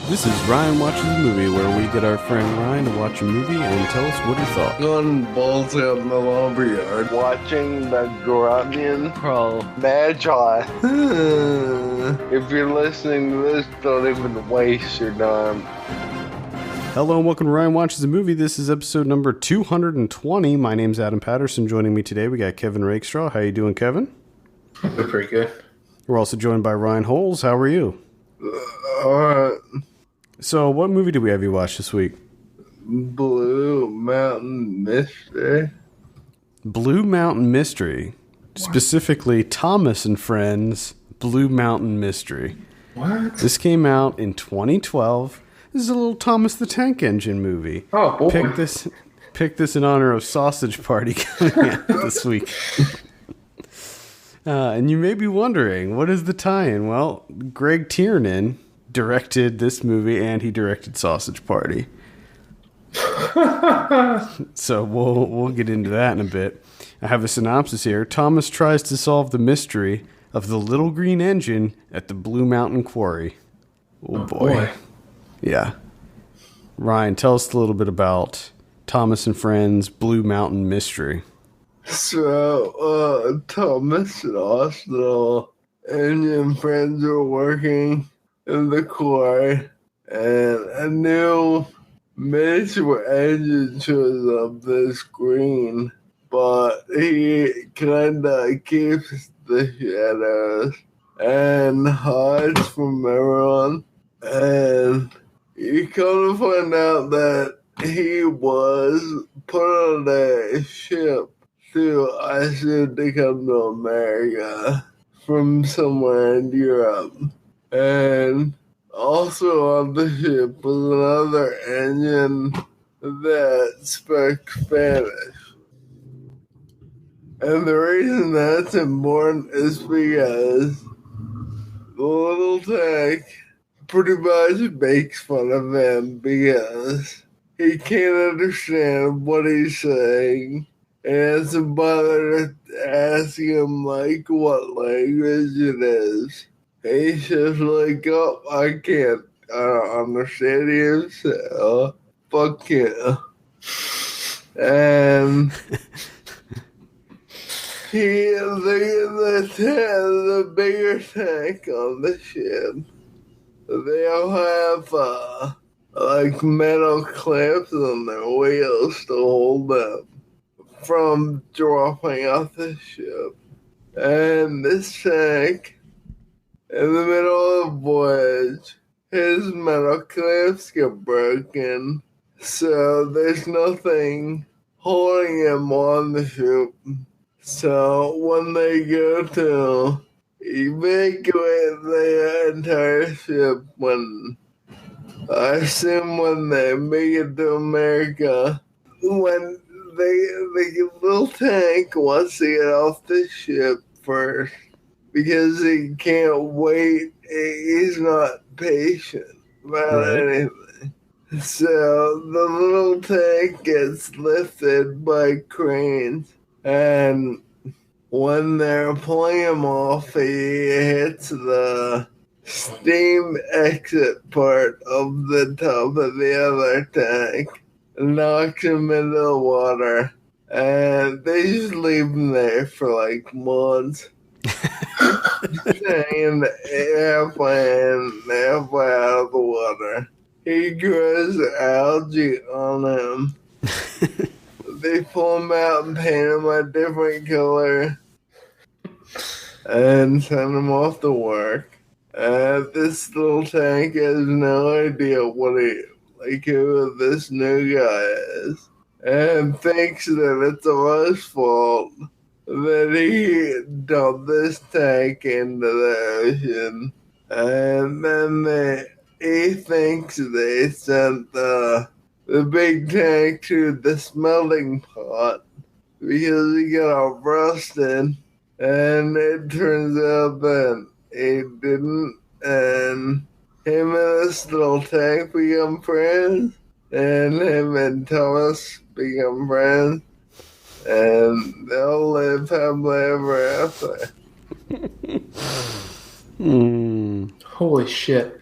This is Ryan Watches a Movie, where we get our friend Ryan to watch a movie and tell us what he thought. Going balls out in the lobby yard. Watching the Grunion Pro Magi. If you're listening to this, don't even waste your time. Hello and welcome to Ryan Watches a Movie. This is episode number 220. My name's Adam Patterson. Joining me today, we got Kevin Rakestraw. How you doing, Kevin? They're pretty good. We're also joined by Ryan Holes. How are you? Alright. So, what movie did we have you watch this week? Blue Mountain Mystery. Blue Mountain Mystery. Specifically, Thomas and Friends, Blue Mountain Mystery. What? This came out in 2012. This is a little Thomas the Tank Engine movie. Oh, boy. Pick this in honor of Sausage Party coming out this week. And you may be wondering, what is the tie-in? Well, Greg Tiernan directed this movie, and he directed Sausage Party. So we'll get into that in a bit. I have a synopsis here. Thomas tries to solve the mystery of the little green engine at the Blue Mountain Quarry. Oh boy. Yeah. Ryan, tell us a little bit about Thomas and Friends Blue Mountain Mystery. So, Thomas and Arsenal and friends are working in the quarry, and a new miniature engine shows up this green, but he kinda keeps the shadows and hides from everyone, and you kind of find out that he was put on a ship to come to America from somewhere in Europe. And also on the ship was another engine that spoke Spanish. And the reason that's important is because the little tank pretty much makes fun of him because he can't understand what he's saying. And somebody ask him, like, what language it is. He's just like, oh, I don't understand you, so fuck you. And the bigger tank on the ship, they all have, like, metal clamps on their wheels to hold them from dropping off the ship. And this tank, in the middle of the voyage, his metal clamps get broken, so there's nothing holding him on the ship. So when they go to evacuate the entire ship, I assume when they make it to America, when the little tank wants to get off the ship first because he can't wait. He's not patient about anything. So the little tank gets lifted by cranes, and when they're pulling him off, he hits the steam exit part of the top of the other tank, knocks him into the water, and they just leave him there for like months. Hanging halfway in, halfway out of the water. He grows algae on him. They pull him out and paint him a different color and send him off to work. This little tank has no idea who this new guy is, and thinks that it's O's fault that he dumped this tank into the ocean. And then he thinks they sent the big tank to the smelting pot because he got all rusted, and it turns out that he didn't, and him and this little tank become friends, and him and Thomas become friends, and they'll live happily ever after. Holy shit.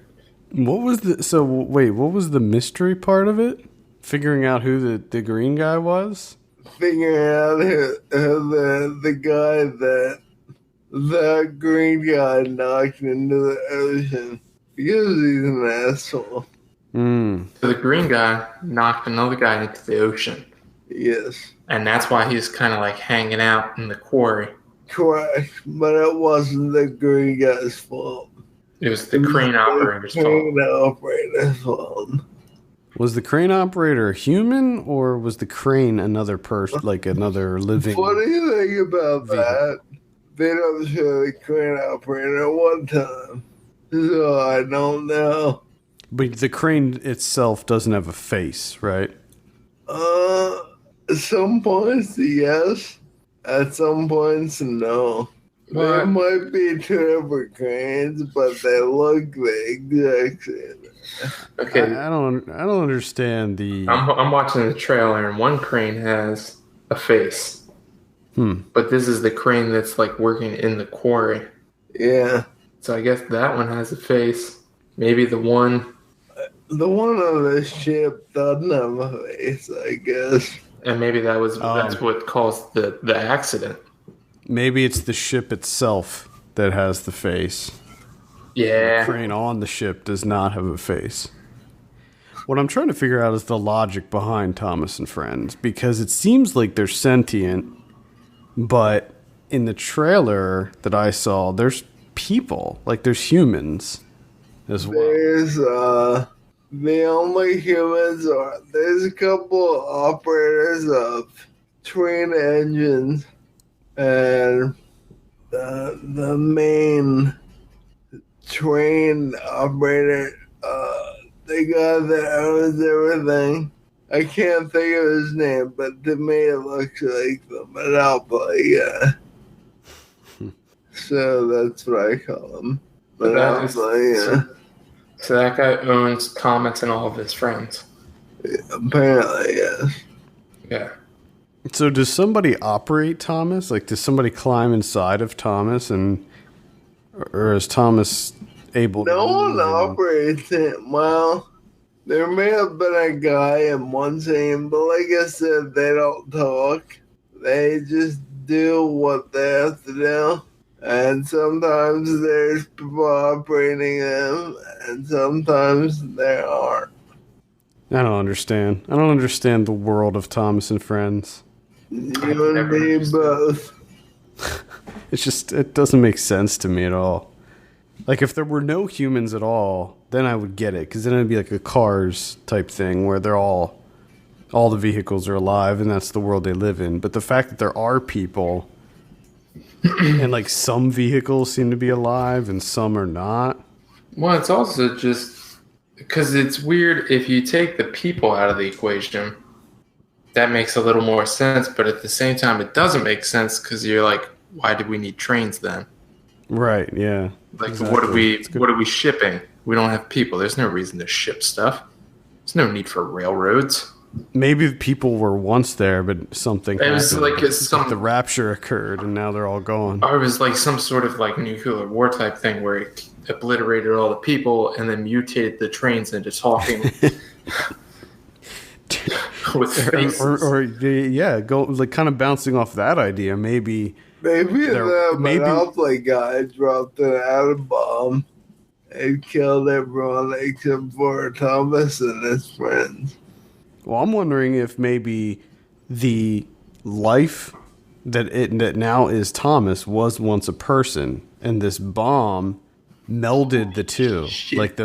What was what was the mystery part of it? Figuring out who the green guy was? Figuring out who the guy that the green guy knocked into the ocean because he's an asshole. So the green guy knocked another guy into the ocean. Yes. And that's why he's kind of like hanging out in the quarry. Correct. But it wasn't the green guy's fault. It was the crane operator's fault. Crane operator's fault. Was the crane operator a human, or was the crane another person, like another living? What do you think about that? They don't show the crane operator one time. So I don't know. But the crane itself doesn't have a face, right? At some points, yes. At some points, no. What? There might be two different cranes, but they look the exact same. Okay, I don't understand the. I'm watching the trailer, and one crane has a face. But this is the crane that's like working in the quarry. Yeah. So I guess that one has a face. Maybe the one on the ship doesn't have a face, I guess. And maybe that's what caused the accident. Maybe it's the ship itself that has the face. Yeah. The crane on the ship does not have a face. What I'm trying to figure out is the logic behind Thomas and Friends, because it seems like they're sentient, but in the trailer that I saw, there's people, like there's humans as well. There's the only humans are there's a couple operators of train engines, and the main train operator, the guy that owns everything. I can't think of his name, but to me it looks like the Monopoly guy. So that's what I call him. Monopoly, yeah. So that guy owns Thomas and all of his friends. Apparently, yes. Yeah. So does somebody operate Thomas? Like, does somebody climb inside of Thomas, or is Thomas able to... No one operates it. Well, there may have been a guy in one scene, but like I said, they don't talk. They just do what they have to do. And sometimes there's people operating them, and sometimes there aren't. I don't understand. I don't understand the world of Thomas and Friends. You and me both. It's just, it doesn't make sense to me at all. Like, if there were no humans at all, then I would get it, because then it'd be like a Cars type thing where they're all the vehicles are alive, and that's the world they live in. But the fact that there are people, and like some vehicles seem to be alive and some are not. Well, it's also just because it's weird if you take the people out of the equation. That makes a little more sense, but at the same time, it doesn't make sense because you're like, why do we need trains then? Right, yeah. Like, exactly. What are we shipping? We don't have people. There's no reason to ship stuff. There's no need for railroads. Maybe people were once there, but something happened. It was like the rapture occurred, and now they're all gone. Or it was like some sort of like nuclear war type thing where it obliterated all the people and then mutated the trains into talking with faces. Go like kind of bouncing off that idea. Maybe the Monopoly guy dropped an atom bomb and killed everyone except for Thomas and his friends. Well, I'm wondering if maybe the life that now is Thomas was once a person, and this bomb melded the two. Like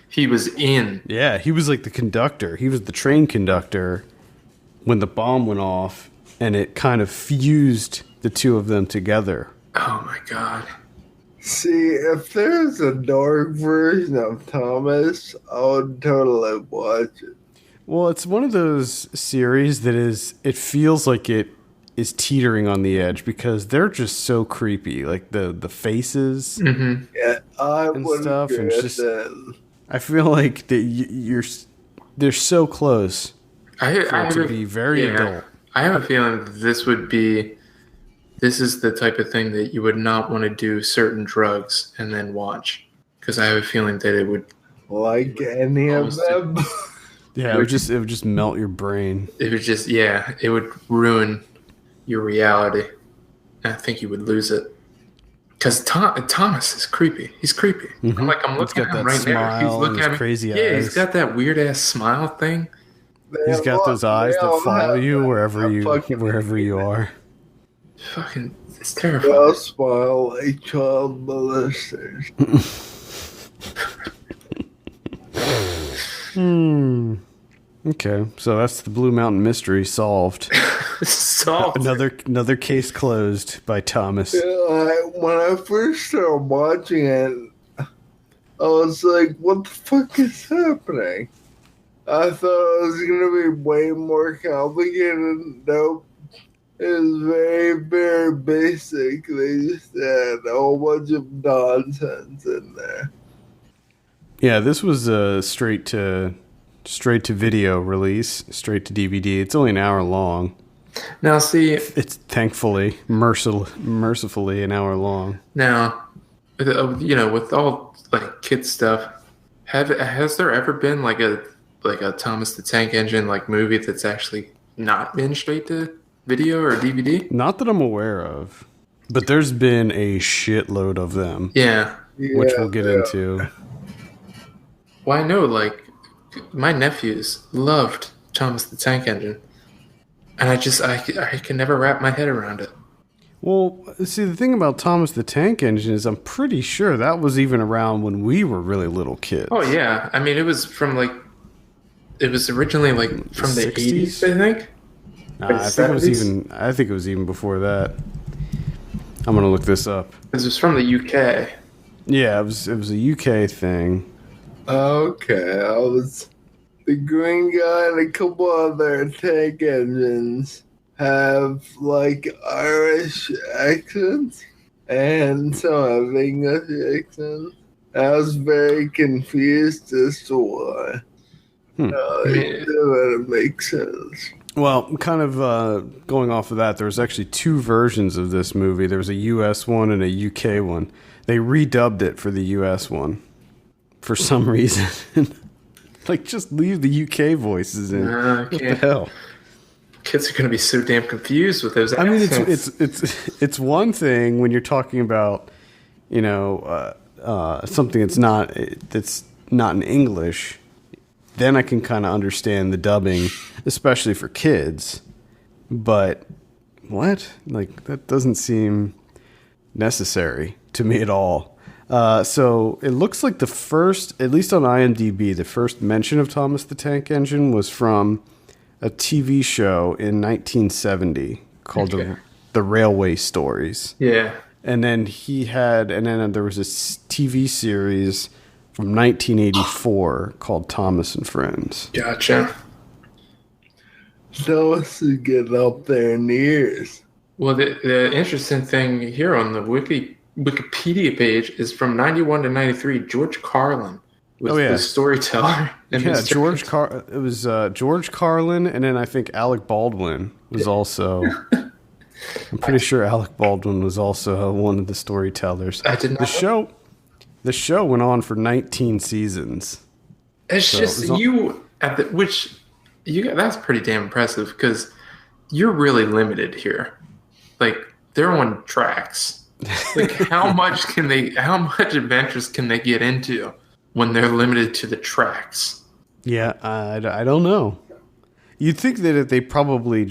he was in. Yeah, he was like the conductor. He was the train conductor when the bomb went off, and it kind of fused the two of them together. Oh my god. See, if there's a dark version of Thomas, I would totally watch it. Well, it's one of those series that it feels like it is teetering on the edge because they're just so creepy. Like the faces Yeah, and stuff. And just, I feel like that they're so close to be very adult. I have a feeling this is the type of thing that you would not want to do certain drugs and then watch. because I have a feeling that it would. Like any of them. Yeah, it would just melt your brain. It would just, it would ruin your reality. And I think you would lose it. Because Thomas is creepy. He's creepy. Mm-hmm. I'm looking at him right now. He's looking at me. Crazy eyes. Yeah, he's got that weird ass smile thing. He's got those eyes that follow you wherever you are. Fucking, it's terrifying. They'll smile like child molesters. Okay, so that's the Blue Mountain Mystery solved. Solved. Another case closed by Thomas. When I first started watching it, I was like, what the fuck is happening? I thought it was going to be way more complicated. Nope. It was very, very basic. They just had a whole bunch of nonsense in there. Yeah, this was a straight to video release, straight to DVD. It's only an hour long. Now, see, it's thankfully, mercifully, an hour long. Now, with all like kid stuff, has there ever been like a Thomas the Tank Engine like movie that's actually not been straight to video or DVD? Not that I'm aware of, but there's been a shitload of them. Yeah, which we'll get into. Well, I know, like, my nephews loved Thomas the Tank Engine. And I can never wrap my head around it. Well, see, the thing about Thomas the Tank Engine is I'm pretty sure that was even around when we were really little kids. Oh, yeah. I mean, it was originally, like, from the 80s, I think. Nah, I think it was even before that. I'm going to look this up. It was from the UK. Yeah, it was a UK thing. Okay, I was... The Green Guy and a couple other tank engines have, like, Irish accents and some have English accents. I was very confused as to why. It doesn't make sense. Well, kind of going off of that, there was actually two versions of this movie. There was a US one and a UK one. They redubbed it for the US one for some reason. Like, just leave the UK voices in. What the hell? Kids are going to be so damn confused with those accents. I mean, it's one thing when you're talking about, something that's not in English. Then I can kind of understand the dubbing, especially for kids. But what? Like, that doesn't seem necessary to me at all. So it looks like the first, at least on IMDb, the first mention of Thomas the Tank Engine was from a TV show in 1970 called the Railway Stories. Yeah. And then there was this TV series from 1984 called Thomas and Friends. Gotcha. Thomas is getting up there in the years. Well, the interesting thing here on the Wikipedia page is from 91 to 93. George Carlin was the storyteller. Yeah, it was George Carlin, and then I think Alec Baldwin was also. I'm pretty sure Alec Baldwin was also one of the storytellers. I did not. The show went on for 19 seasons. It's that's pretty damn impressive because you're really limited here. Like, they're on tracks. Like, how much adventures can they get into when they're limited to the tracks? Yeah, I don't know. You'd think that they probably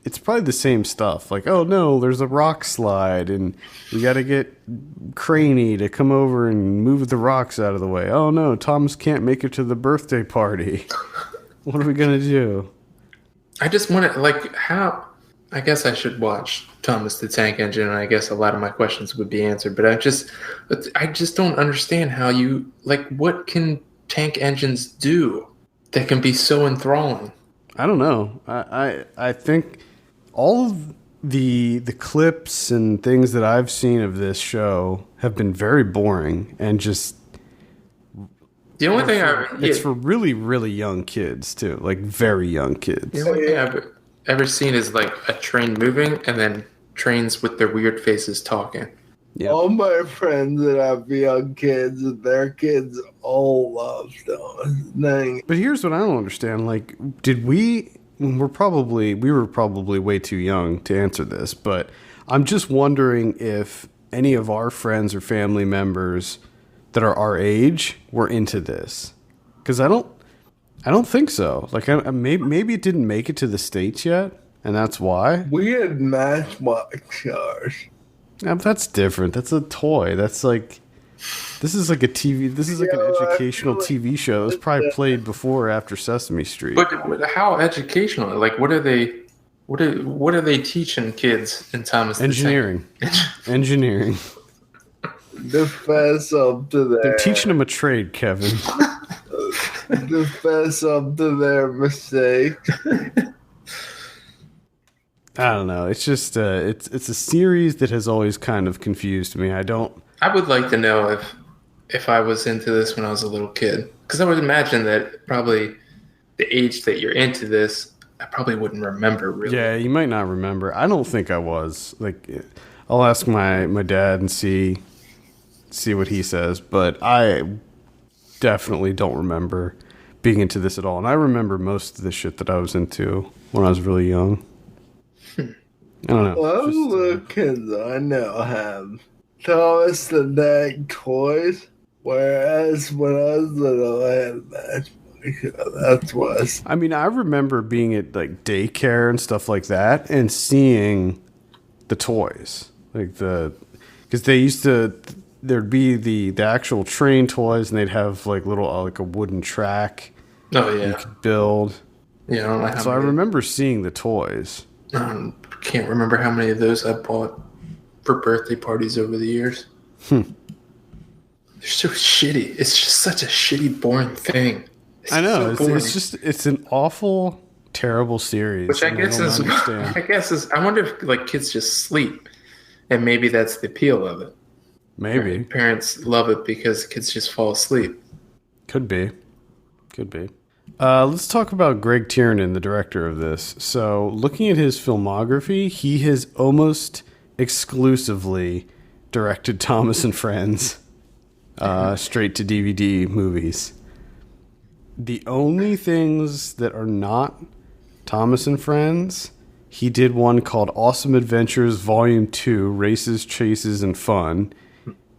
it's probably the same stuff. Like, oh no, there's a rock slide and we got to get Craney to come over and move the rocks out of the way. Oh no, Thomas can't make it to the birthday party. What are we going to do? I just want to, I guess I should watch Thomas the Tank Engine, and I guess a lot of my questions would be answered. But I just don't understand how what can tank engines do that can be so enthralling? I don't know. I think all of the clips and things that I've seen of this show have been very boring and just. The only thing it's for really, really young kids too, like very young kids. The only thing I've ever seen is like a train moving and then trains with their weird faces talking. Yeah. All my friends that have young kids, their kids all love Thomas. But here's what I don't understand. Like, did we were probably way too young to answer this, but I'm just wondering if any of our friends or family members that are our age were into this. Because I don't think so. Like, maybe it didn't make it to the States yet, and that's why. We had Matchbox cars. Yeah, but that's different. That's a toy. That's like, this is like a TV. This is like an educational TV show. It was probably played before or after Sesame Street. But how educational? Like, what are they? What are they teaching kids in Thomas? Engineering. Engineering. To fess up to their. They're teaching them a trade, Kevin. To fess up to their mistakes. I don't know. It's just it's a series that has always kind of confused me. I would like to know if I was into this when I was a little kid, because I would imagine that probably the age that you're into this, I probably wouldn't remember really. Yeah, you might not remember. I don't think I was. Like, I'll ask my dad and see what he says, but I definitely don't remember being into this at all. And I remember most of the shit that I was into when I was really young. I don't know. Well, little kids I know have Thomas the Tank toys, whereas when I was little, I had Matchbox. That's what. I mean, I remember being at like daycare and stuff like that, and seeing the toys, like because they used to. There'd be the actual train toys, and they'd have like little like a wooden track. Oh yeah, you could build. Yeah, I don't know so I remember seeing the toys. Can't remember how many of those I bought for birthday parties over the years. They're so shitty. It's just such a shitty, boring thing. I know. It's an awful, terrible series. Which I guess I wonder if like kids just sleep, and maybe that's the appeal of it. Maybe parents love it because kids just fall asleep. Could be. Let's talk about Greg Tiernan, the director of this. So, looking at his filmography, he has almost exclusively directed Thomas and Friends, straight to DVD movies. The only things that are not Thomas and Friends, he did one called Awesome Adventures Volume 2, Races, Chases, and Fun.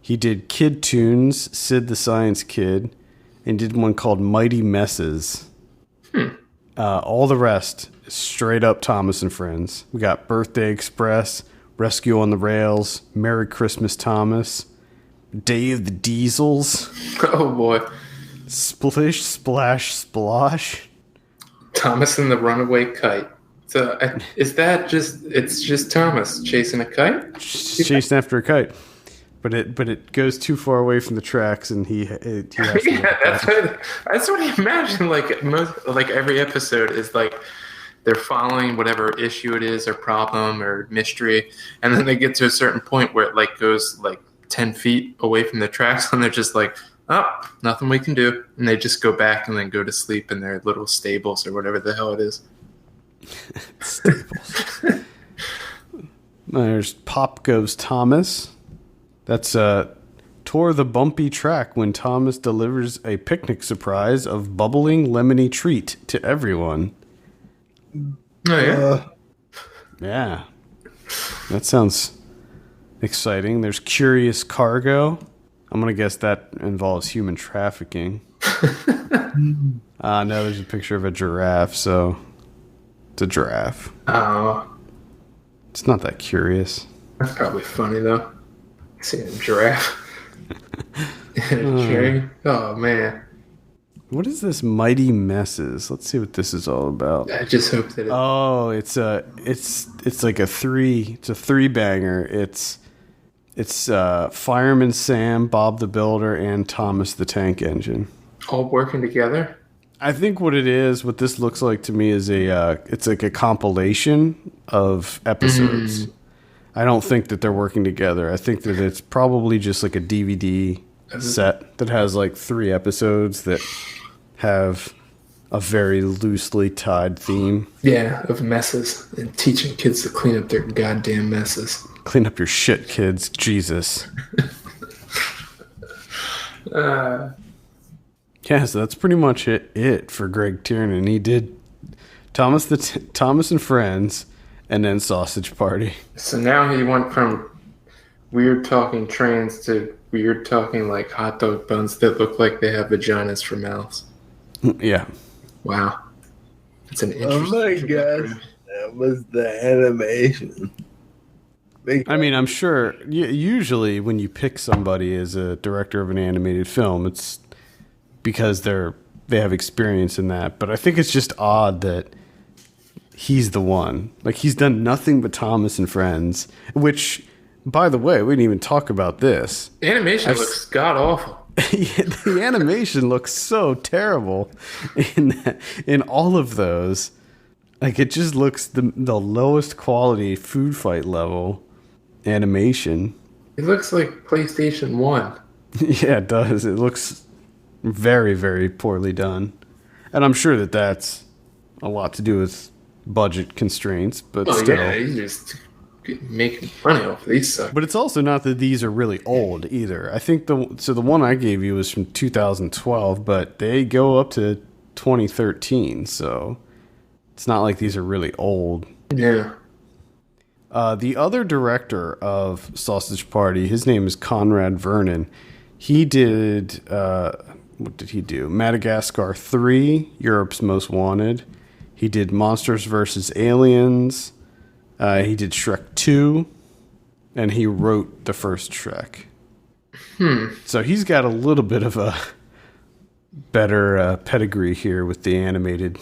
He did Kid Toons, Sid the Science Kid, and did one called Mighty Messes. All the rest is straight up Thomas and Friends. We got Birthday Express, Rescue on the Rails, Merry Christmas Thomas, Day of the Diesels. Oh boy. Splish, Splash, Splosh. Thomas and the Runaway Kite. So is that it's just Thomas chasing a kite? Chasing after a kite. But it goes too far away from the tracks, and he has to that's what I imagine. Like every episode is like they're following whatever issue it is, or problem, or mystery, and then they get to a certain point where it like goes like 10 feet away from the tracks, and they're just like, oh, nothing we can do, and they just go back and then go to sleep in their little stables or whatever the hell it is. Stables. There's Pop Goes Thomas. That's tore the bumpy track when Thomas delivers a picnic surprise of bubbling lemony treat to everyone. Oh, yeah? Yeah. That sounds exciting. There's Curious Cargo. I'm going to guess that involves human trafficking. No, there's a picture of a giraffe, so it's a giraffe. Oh. It's not that curious. That's probably funny, though. Seeing a giraffe in a tree. Oh man! What is this Mighty Messes? Let's see what this is all about. I just hope that. It's like a three banger. It's Fireman Sam, Bob the Builder, and Thomas the Tank Engine. All working together. I think what this looks like to me is it's like a compilation of episodes. I don't think that they're working together. I think that it's probably just like a DVD set that has like 3 episodes that have a very loosely tied theme. Yeah, of messes and teaching kids to clean up their goddamn messes. Clean up your shit, kids. Jesus. Yeah, so that's pretty much it for Greg Tiernan. He did Thomas and Friends, and then Sausage Party. So now he went from weird talking trains to weird talking like hot dog buns that look like they have vaginas for mouths. Yeah. Wow. It's an interesting. Oh my gosh, that was the animation. I mean, I'm sure usually when you pick somebody as a director of an animated film, it's because they have experience in that. But I think it's just odd that he's the one. Like, he's done nothing but Thomas and Friends, which, by the way, we didn't even talk about this. Animation looks god awful. The animation looks so terrible in all of those. Like, it just looks the lowest quality food fight level animation. It looks like PlayStation 1. Yeah, it does. It looks very, very poorly done. And I'm sure that that's a lot to do with budget constraints, but still. Yeah, you just making money off of these suckers. But it's also not that these are really old either. I think the one I gave you was from 2012, but they go up to 2013, so it's not like these are really old. Yeah. The other director of Sausage Party, his name is Conrad Vernon. He did, what did he do? Madagascar 3, Europe's Most Wanted. He did Monsters vs. Aliens. He did Shrek 2. And he wrote the first Shrek. So he's got a little bit of a better pedigree here with the animated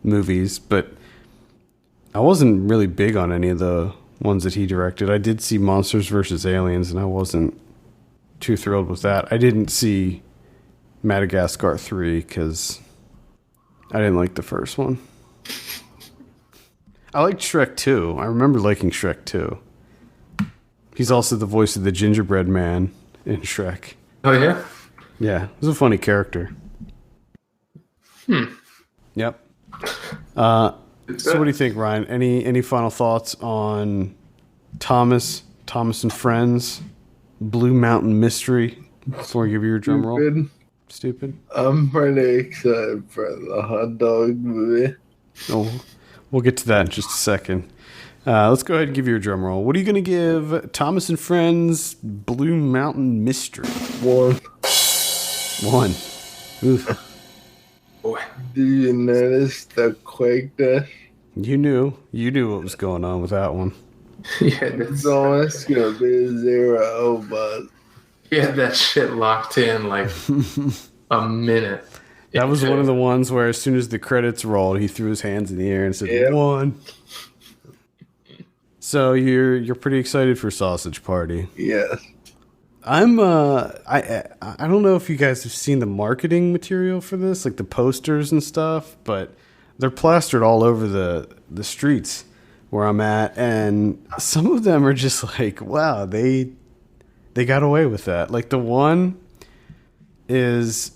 movies, but I wasn't really big on any of the ones that he directed. I did see Monsters vs. Aliens, and I wasn't too thrilled with that. I didn't see Madagascar 3 because I didn't like the first one. I liked Shrek 2. I remember liking Shrek 2. He's also the voice of the gingerbread man in Shrek. Oh, yeah? Yeah, he's a funny character. Yep. So what do you think, Ryan? Any final thoughts on Thomas and Friends, Blue Mountain Mystery? Before I give you your drum roll. Stupid. I'm pretty excited for the hot dog movie. Oh, we'll get to that in just a second. Let's go ahead and give you your drum roll. What are you going to give Thomas and Friends, Blue Mountain Mystery? 1. Oof. Boy. Do you notice the quickness? You knew what was going on with that one. Yeah, It's almost gonna be 0, but he had that shit locked in like a minute. That was one of the ones where as soon as the credits rolled, he threw his hands in the air and said, Yep. 1. So you're pretty excited for Sausage Party. yes. I'm I don't know if you guys have seen the marketing material for this, like the posters and stuff, but they're plastered all over the streets where I'm at, and some of them are just like, wow, they got away with that. Like the one is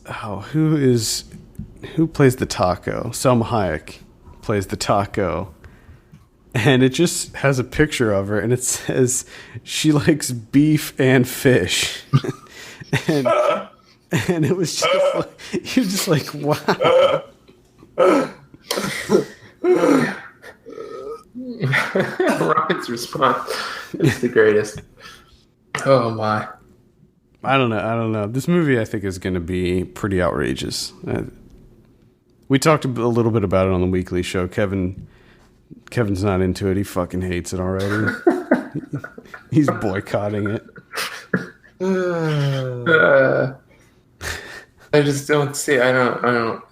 who plays the taco? Selma Hayek plays the taco. And it just has a picture of her, and it says she likes beef and fish. and it was just like, you're just like, wow. Ryan's response is the greatest. Oh my. I don't know. This movie, I think, is going to be pretty outrageous. We talked a little bit about it on the weekly show. Kevin's not into it. He fucking hates it already. He's boycotting it. I just don't see. I don't.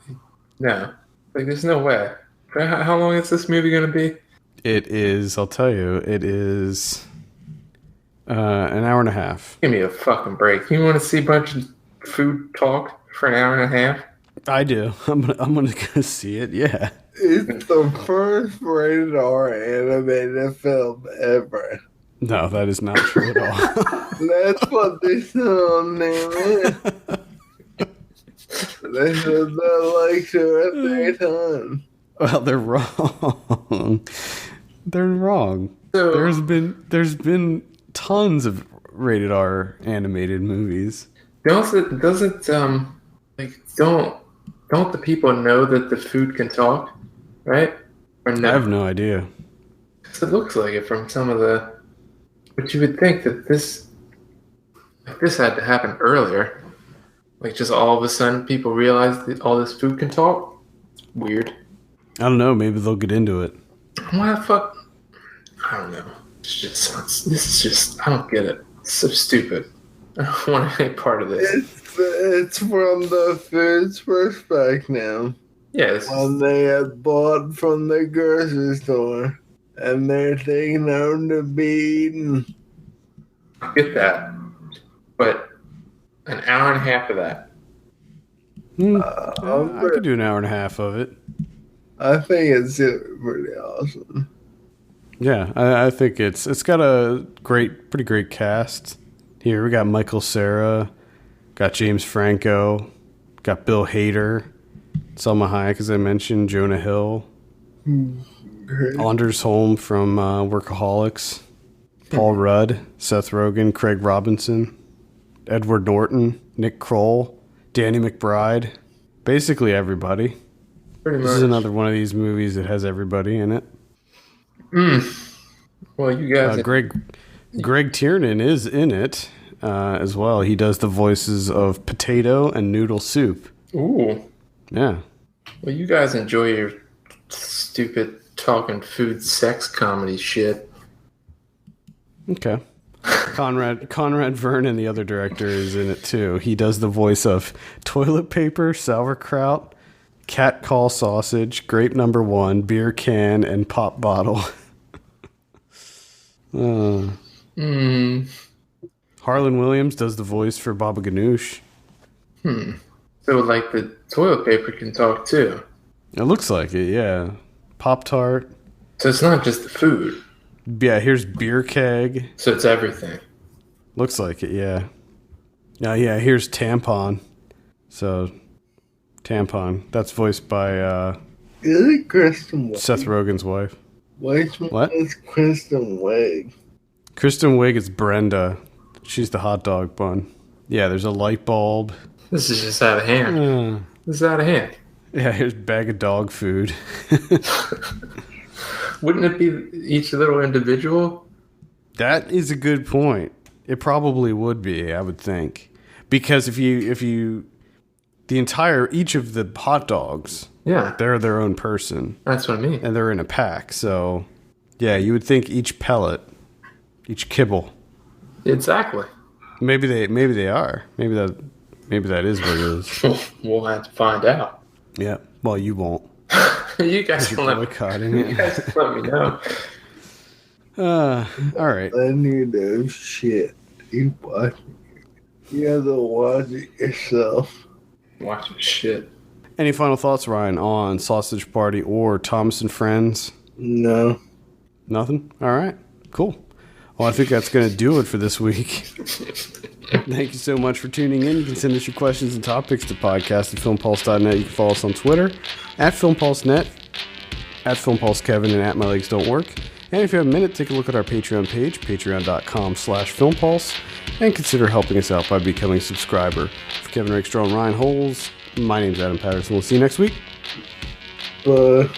No. Like, there's no way. How long is this movie going to be? It is, I'll tell you, it is an hour and a half. Give me a fucking break. You want to see a bunch of food talk for an hour and a half? I do. I'm gonna go see it, yeah. It's the first rated R animated film ever. No, that is not true at all. That's what this film name is. They said that like two or three times. Well, they're wrong. They're wrong. So, There's been tons of rated R animated movies. doesn't don't the people know that the food can talk, right? Or no? I have no idea. 'Cause it looks like it from some of the. But you would think that this had to happen earlier. Like just all of a sudden, people realize that all this food can talk. It's weird. I don't know. Maybe they'll get into it. Why the fuck? I don't know. This is just. I don't get it. It's so stupid. I don't want any part of this. It's from the food's perspective. Yes. When they had bought from the grocery store and they're taking them to be eaten. I get that. But an hour and a half of that. I could do an hour and a half of it. I think it's pretty awesome. Yeah, I think it's got a pretty great cast. Here we got Michael Cera, got James Franco, got Bill Hader, Selma Hayek, as I mentioned, Jonah Hill, Great. Anders Holm from Workaholics, Paul Rudd, Seth Rogen, Craig Robinson, Edward Norton, Nick Kroll, Danny McBride, basically everybody. Pretty much. This is another one of these movies that has everybody in it. Well, you guys. Greg Tiernan is in it as well. He does the voices of Potato and Noodle Soup. Ooh. Yeah. Well, you guys enjoy your stupid talking food sex comedy shit. Okay. Conrad Vernon, the other director, is in it too. He does the voice of toilet paper, sauerkraut, cat call sausage, grape number 1, beer can, and pop bottle. Harlan Williams does the voice for Baba Ganoush. So, like, the toilet paper can talk too. It looks like it, yeah. Pop-Tart. So it's not just the food. Yeah, here's beer keg. So it's everything. Looks like it, yeah. Yeah, here's tampon. So, tampon. That's voiced by Is it Kristen Wiig? Seth Rogen's wife. Which What? one is Kristen Wiig? Kristen Wiig is Brenda. She's the hot dog bun. Yeah, there's a light bulb. This is just out of hand. This is out of hand. Yeah, here's a bag of dog food. Wouldn't it be each little individual? That is a good point. It probably would be, I would think. Because if you each of the hot dogs, Yeah. they're their own person. That's what I mean. And they're in a pack. So, yeah, you would think each pellet, each kibble. Exactly. Maybe they are. Maybe that is what it is. We'll have to find out. Yeah. Well, you won't. You guys You're can let boycotting you it. guys can let me know. All right. Then you do shit. You watch it. You have to watch it yourself. Watch your shit. Any final thoughts, Ryan, on Sausage Party or Thomas and Friends? No. Nothing? All right. Cool. Well, I think that's going to do it for this week. Thank you so much for tuning in. You can send us your questions and topics to podcast@filmpulse.net. You can follow us on Twitter @FilmPulseNet, @FilmPulseKevin, and @MyLegsDon'tWork. And if you have a minute, take a look at our Patreon page, patreon.com/FilmPulse, and consider helping us out by becoming a subscriber. For Kevin Rakestraw and Ryan Holes, my name's Adam Patterson. We'll see you next week. But